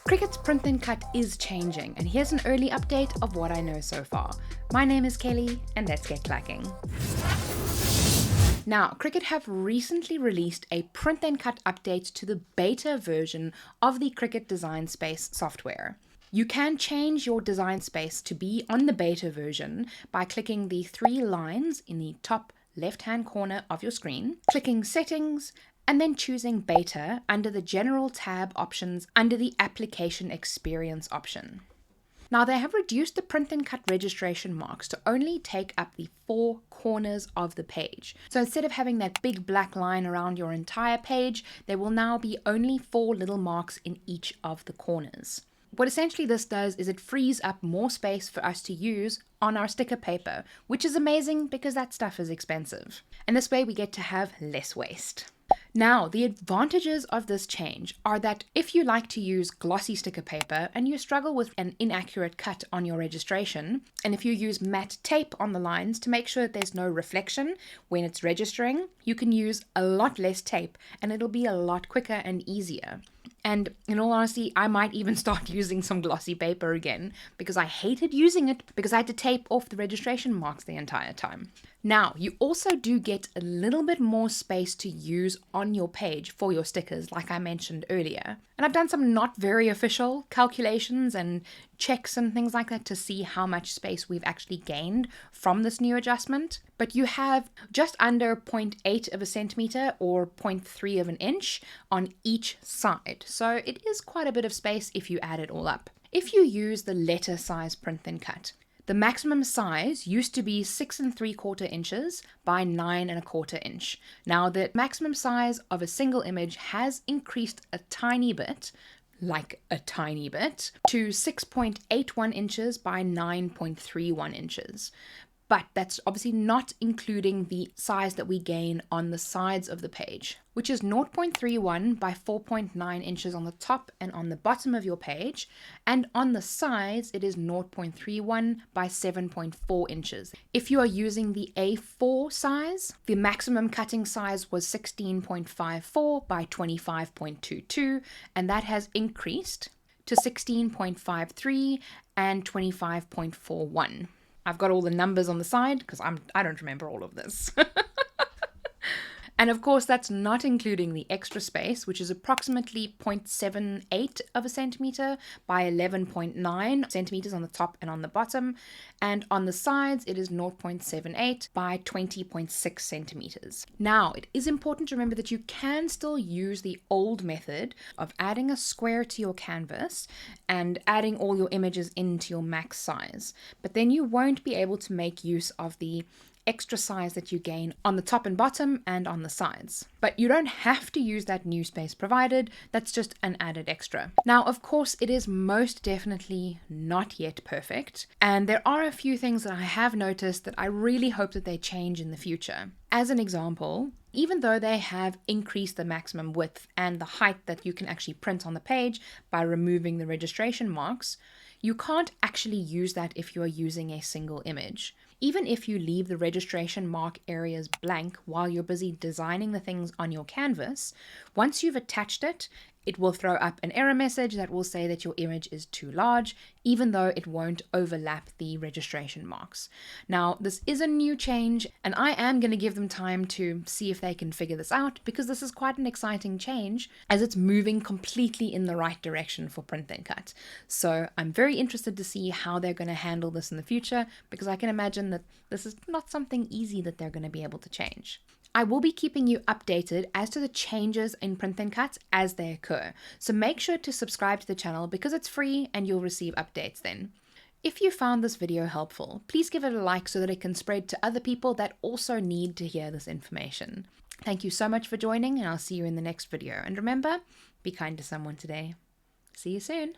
Cricut's print then cut is changing, and here's an early update of what I know so far. My name is Kelly, and let's get clacking. Now, Cricut have recently released a print then cut update to the beta version of the Cricut Design Space software. You can change your design space to be on the beta version by clicking the three lines in the top left-hand corner of your screen, clicking Settings, and then choosing Beta under the General tab options under the Application Experience option. Now, they have reduced the print and cut registration marks to only take up the four corners of the page. So instead of having that big black line around your entire page, there will now be only four little marks in each of the corners. What essentially this does is it frees up more space for us to use on our sticker paper, which is amazing because that stuff is expensive. And this way we get to have less waste. Now, the advantages of this change are that if you like to use glossy sticker paper and you struggle with an inaccurate cut on your registration, and if you use matte tape on the lines to make sure that there's no reflection when it's registering, you can use a lot less tape and it'll be a lot quicker and easier. And in all honesty, I might even start using some glossy paper again because I hated using it because I had to tape off the registration marks the entire time. Now, you also do get a little bit more space to use on your page for your stickers, like I mentioned earlier. And I've done some not very official calculations and checks and things like that to see how much space we've actually gained from this new adjustment. But you have just under 0.8 of a centimeter or 0.3 of an inch on each side. So it is quite a bit of space if you add it all up. If you use the letter size print then cut, the maximum size used to be 6 3/4 inches by 9 1/4 inch. Now the maximum size of a single image has increased a tiny bit, like a tiny bit, to 6.81 inches by 9.31 inches. But that's obviously not including the size that we gain on the sides of the page, which is 0.31 by 4.9 inches on the top and on the bottom of your page. And on the sides, it is 0.31 by 7.4 inches. If you are using the A4 size, the maximum cutting size was 16.54 by 25.22, and that has increased to 16.53 and 25.41. I've got all the numbers on the side because I don't remember all of this. And of course, that's not including the extra space, which is approximately 0.78 of a centimeter by 11.9 centimeters on the top and on the bottom. And on the sides, it is 0.78 by 20.6 centimeters. Now, it is important to remember that you can still use the old method of adding a square to your canvas and adding all your images into your max size. But then you won't be able to make use of the extra size that you gain on the top and bottom and on the sides. But you don't have to use that new space provided, that's just an added extra. Now, of course, it is most definitely not yet perfect, and there are a few things that I have noticed that I really hope that they change in the future. As an example, even though they have increased the maximum width and the height that you can actually print on the page by removing the registration marks, you can't actually use that if you are using a single image. Even if you leave the registration mark areas blank while you're busy designing the things on your canvas, once you've attached it, it will throw up an error message that will say that your image is too large, even though it won't overlap the registration marks. Now, this is a new change, and I am going to give them time to see if they can figure this out, because this is quite an exciting change, as it's moving completely in the right direction for print then cut. So I'm very interested to see how they're going to handle this in the future, because I can imagine that this is not something easy that they're going to be able to change. I will be keeping you updated as to the changes in print then cut as they occur, so make sure to subscribe to the channel because it's free and you'll receive updates then. If you found this video helpful, please give it a like so that it can spread to other people that also need to hear this information. Thank you so much for joining, and I'll see you in the next video. And remember, be kind to someone today. See you soon.